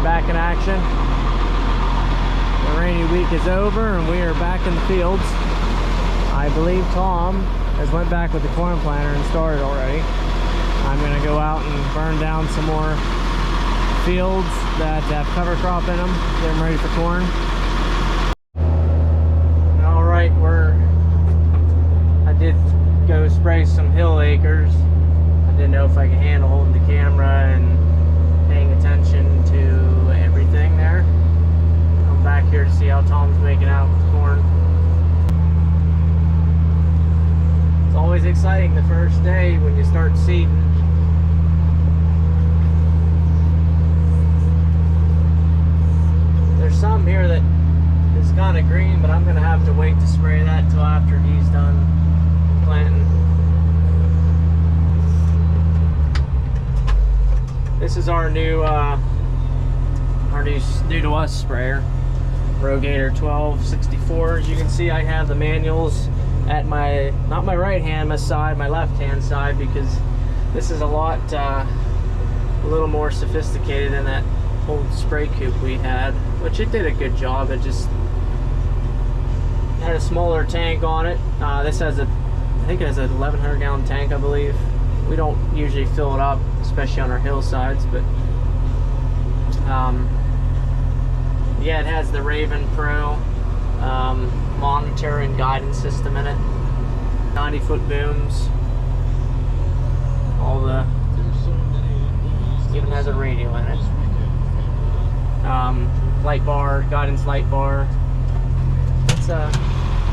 back in action. The rainy week is over and we are back in the fields. I believe Tom has went back with the corn planter and started already. I'm going to go out and burn down some more fields that have cover crop in them, get them ready for corn. All right, I did go spray some hill acres. I didn't know if I could handle holding the camera and paying attention to everything there. I'm back here to see how Tom's making out with corn. It's always exciting the first day when you start seeding. There's some here that is kind of green, but I'm going to have to wait to spray that until after he's done planting. This is our new to us sprayer, Rogator 1264. As you can see, I have the manuals at my, not my right hand side, my left hand side, because this is a little more sophisticated than that old spray coupe we had, which it did a good job. It just had a smaller tank on it. This has I think it has an 1100 gallon tank, I believe. We don't usually fill it up, especially on our hillsides, but yeah, it has the Raven Pro monitor and guidance system in it. 90-foot booms. Even has a radio in it. Light bar, guidance light bar. It's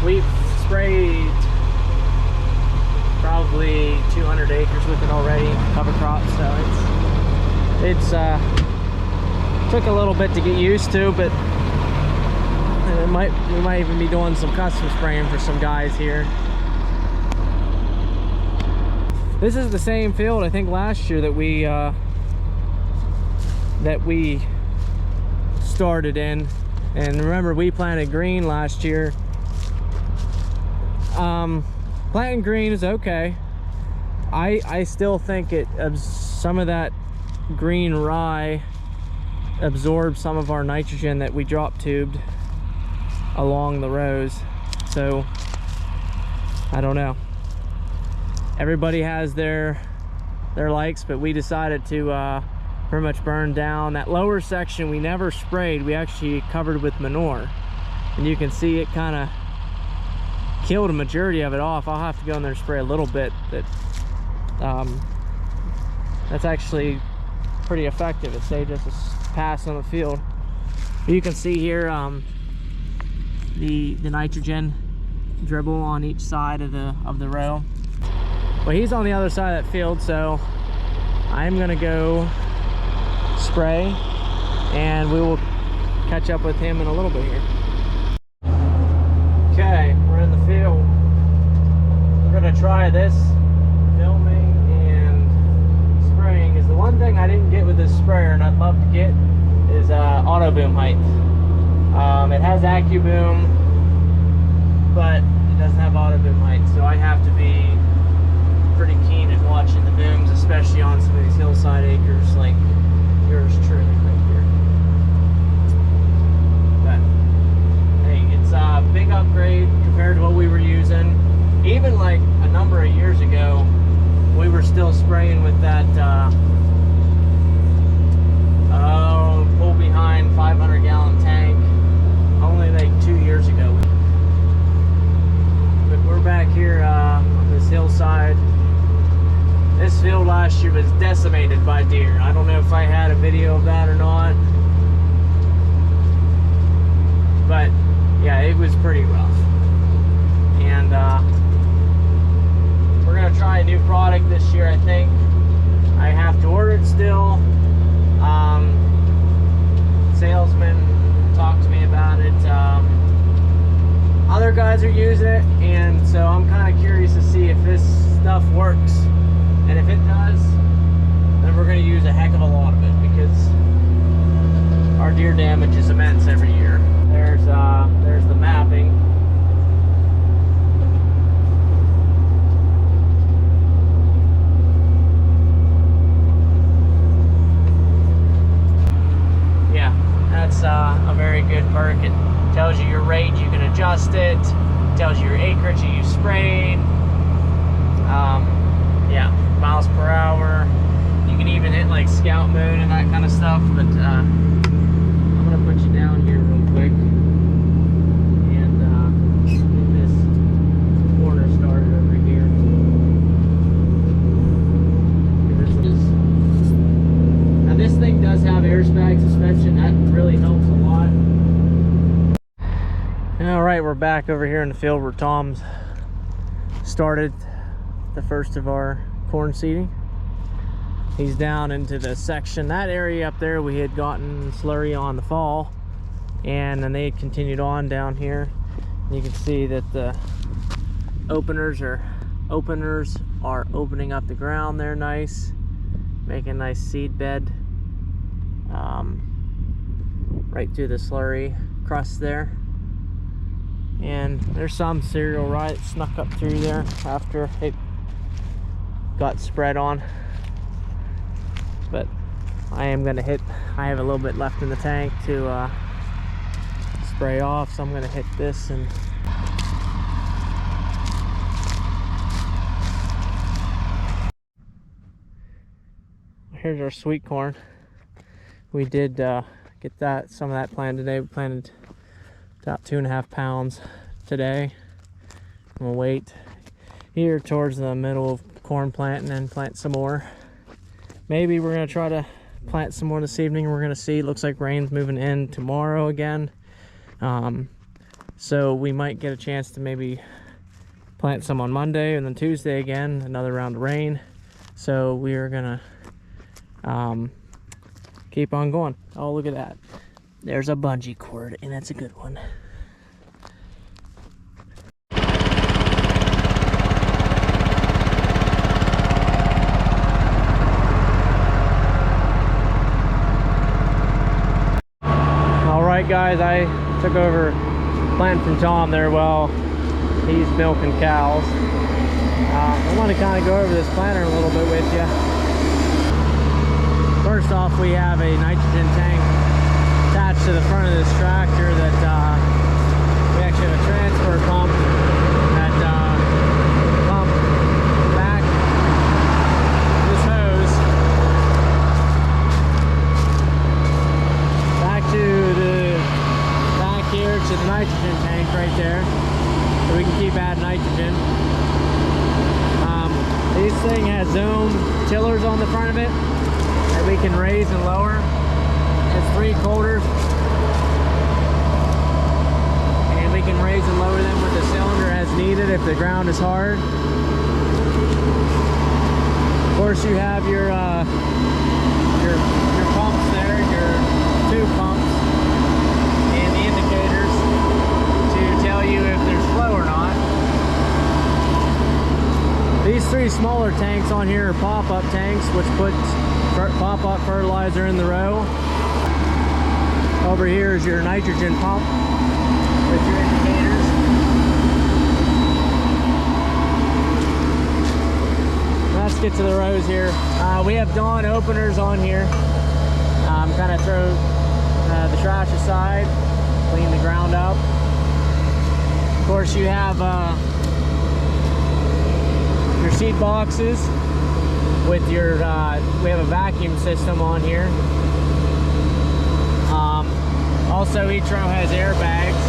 we've sprayed probably 200 acres with it already, cover crop, so it's took a little bit to get used to, but we might even be doing some custom spraying for some guys here. This is the same field I think last year that we started in, and remember we planted green last year. Planting green is okay. I still think some of that green rye absorbed some of our nitrogen that we drop tubed along the rows. So I don't know, everybody has their likes, but we decided to pretty much burn down that lower section. We never sprayed, we actually covered with manure, and you can see it kind of killed a majority of it off. I'll have to go in there and spray a little bit, but that's actually pretty effective. It saved us a pass on the field. You can see here the nitrogen dribble on each side of the row. Well, he's on the other side of that field, so I'm gonna go spray and we will catch up with him in a little bit here. Okay, we're in the field. We're gonna try this. Filming and spraying is the one thing I didn't get with this sprayer, and I'd love to get is auto boom height. It has AccuBoom, but it doesn't have auto boom height, so I have to be pretty keen at watching the booms, especially on some of these hillside acres like yours truly right here. But hey, it's a big upgrade compared to what we were using. Even like a number of years ago, we were still spraying with that pull behind 500 gallon tank only like 2 years ago. But we're back here on this hillside. This field last year was decimated by deer. I don't know if I had a video of that or not, but yeah, it was pretty rough. And we're gonna try a new product this year, I think. I have to order it still. Salesman talked to me about it. Other guys are using it, and so I'm kind of curious to see if this stuff works. And if it does, then we're going to use a heck of a lot of it, because our deer damage is immense every year. There's the mapping. Yeah, a very good perk. It tells you your rate, you can adjust it. Tells you your acreage that you sprayed. Yeah, miles per hour. You can even hit like scout mode and that kind of stuff. But I'm gonna put you down here real quick and get this corner started over here. Now this thing does have airbag suspension. That really helps a lot. All right, we're back over here in the field where Tom's started the first of our corn seeding. He's down into the section, that area up there we had gotten slurry on the fall, and then they had continued on down here. You can see that the openers are opening up the ground there nice, making a nice seed bed right through the slurry crust there. And there's some cereal rye snuck up through there after it got spread on. But I have a little bit left in the tank to spray off, so I'm going to hit this. And here's our sweet corn. We did get some of that planted today. We planted about 2.5 pounds today. We'll wait here towards the middle of corn planting and plant some more. Maybe we're going to try to plant some more this evening. We're going to see. It looks like rain's moving in tomorrow again. So we might get a chance to maybe plant some on Monday, and then Tuesday again, another round of rain. So we are going to keep on going. Oh, look at that. There's a bungee cord, and that's a good one. Alright guys, I took over planting from Tom there while he's milking cows. I want to kind of go over this planter a little bit with you. First off, we have a nitrogen tank attached to the front of this tractor that we actually have a transfer pump that pump back this hose back here to the nitrogen tank right there, so we can keep adding nitrogen. This thing has zone tillers on the front of it that we can raise and lower. It's 3/4, and we can raise and lower them with the cylinder as needed if the ground is hard. Of course, you have your pumps there, your tube pumps, and the indicators to tell you if there's flow or not. These 3 smaller tanks on here are pop-up tanks, which put pop-up fertilizer in the row. Over here is your nitrogen pump with your indicators. Let's get to the rows here. We have Dawn openers on here. Kind of throw the trash aside, clean the ground up. Of course, you have your seed boxes with your we have a vacuum system on here. Also, each row has airbags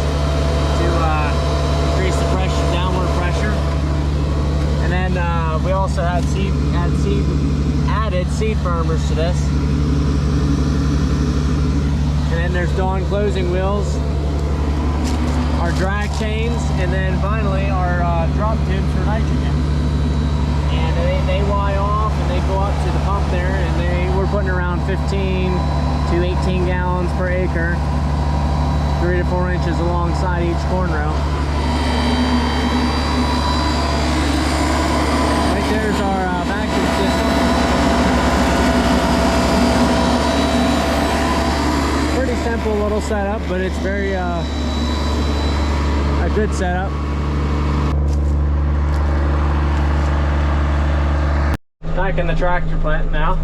to increase the pressure, downward pressure. And then we also had added seed firmers to this. And then there's Dawn closing wheels, our drag chains, and then finally our drop tubes for nitrogen. And they Y off and they go up to the pump there, and we're putting around 15 to 18 gallons per acre, 3 to 4 inches alongside each corn row. Right there's our vacuum system. Pretty simple little setup, but it's very a good setup. Back in the tractor plant now.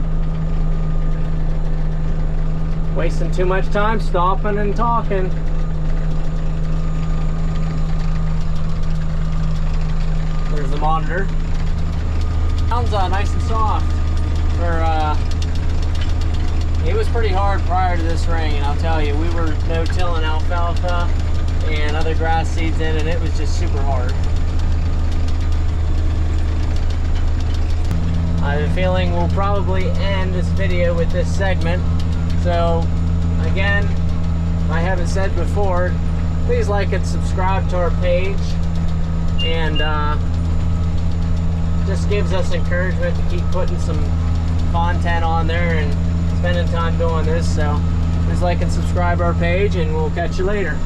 Wasting too much time stopping and talking. There's the monitor. Sounds nice and soft. It was pretty hard prior to this rain, I'll tell you. We were no-tilling alfalfa and other grass seeds in, and it was just super hard. I have a feeling we'll probably end this video with this segment. So, again, if I haven't said before, please like and subscribe to our page. And just gives us encouragement to keep putting some content on there and spending time doing this. So, please like and subscribe our page, and we'll catch you later.